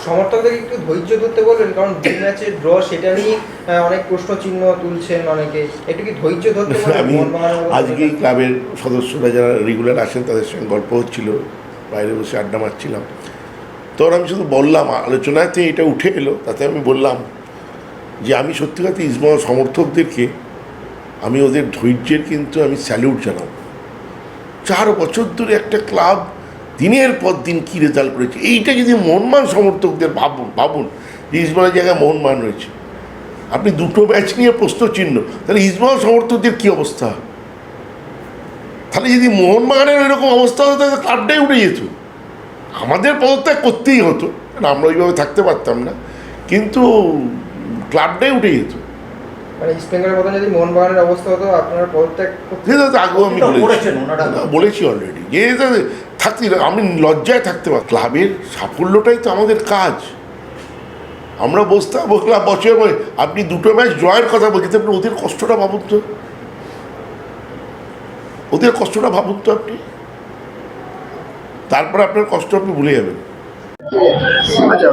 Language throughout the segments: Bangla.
সমর্থকদের একটু ধৈর্য ধরতে বলবেন, কারণ দুই ম্যাচের ড্র সেটা নিয়ে অনেক প্রশ্ন চিহ্ন তুলছেন অনেকে, একটু কি ধৈর্য ধরতে বলবেন? আমি আজকেই ক্লাবের সদস্যরা যারা রেগুলার আসেন তাদের সঙ্গে গল্প হচ্ছিল, বাইরে বসে আড্ডা মারছিলাম, তখন আমি শুধু বললাম, আলোচনাতে এটা উঠে এলো, তাতে আমি বললাম যে আমি সত্যি কথা ইস্টবেঙ্গল সমর্থকদেরকে আমি ওদের ধৈর্যের কিন্তু আমি স্যালিউট জানাব। 4 বছর ধরে একটা ক্লাব দিনের পর দিন কী রেজাল্ট করেছে, এইটা যদি মোহনবাগান সমর্থকদের ভাবুন যে ইস্টবেঙ্গলের জায়গায় মোহনবাগান রয়েছে, আপনি 2টো ম্যাচ নিয়ে প্রশ্ন চিহ্ন, তাহলে ইস্টবেঙ্গল সমর্থকদের কী অবস্থা? তাহলে যদি মোহনবাগানের এরকম অবস্থা হতো তাহলে ক্লাবটাই উঠে যেত, আমাদের পদত্যাগ করতেই হতো, কারণ আমরা ওইভাবে থাকতে পারতাম না, কিন্তু ক্লাবটাই উঠে যেত। মানে ইস্ট বেঙ্গলের মতো যদি মোহনবাগানের অবস্থা হতো আপনারা পদত্যাগ আগেও আমি বলেছি অলরেডি যে থাকতে আমি লজ্জায় থাকতে পারি। ক্লাবের সাফল্যটাই তো আমাদের কাজ। আমরা বসলাম বছর আপনি 2টো ম্যাচ জয়ের কথা বলছেন, আপনি ওদের কষ্টটা ভাবুন তো, ওদের কষ্টটা ভাবুন তো আপনি, তারপর আপনার কষ্ট আপনি ভুলে যাবেন। আচ্ছা,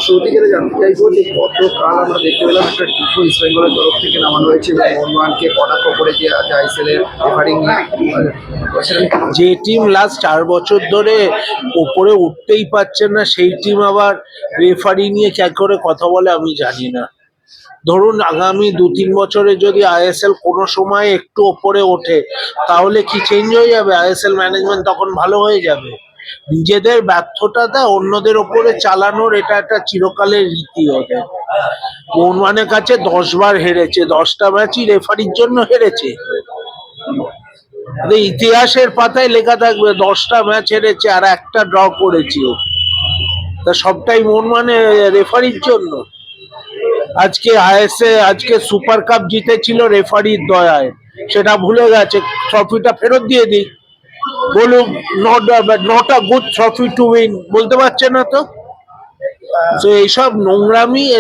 শুরু থেকে জানতে চাইবো যে গতকাল আমরা দেখতে পেলাম একটা টিফু ইস্ট বেঙ্গলের তরফ থেকে নামানো হয়েছে এবং মোহনবাগানকে কটাক্ষ করে যে আইএসএল-এর রেফারিং যে টিম লাস্ট 4 বছর ধরে ওপরে উঠতেই পারছে না, সেই টিম আবার রেফারি নিয়ে ক্যা করে কথা বলে আমি জানি না। ধরুন আগামী 2-3 বছরে যদি আইএসএল কোনো সময় একটু ওপরে ওঠে তাহলে কি চেঞ্জ হয়ে যাবে? আইএসএল ম্যানেজমেন্ট তখন ভালো হয়ে যাবে। নিজেদের ব্যর্থতাটা অন্যদের ওপরে চালানোর এটা একটা চিরকালের রীতি ওদের। মোহনবাগানের কাছে 10 বার হেরেছে, 10টা ম্যাচই রেফারির জন্য হেরেছে। ইতিহাসের পাতায় লেখা থাকবে 10টা ম্যাচ হেরেছে আর একটা ড্র করেছে, তা সবটাই মোহনবাগানের রেফারির জন্য। আজকে সুপার কাপ জিতেছিল রেফারির দয়ায়, সেটা ভুলে গেছে, ট্রফিটা ফেরত দিয়ে দিক, বলুক not a good trophy to win, বলতে পারছে না তো। এইসব নোংরামি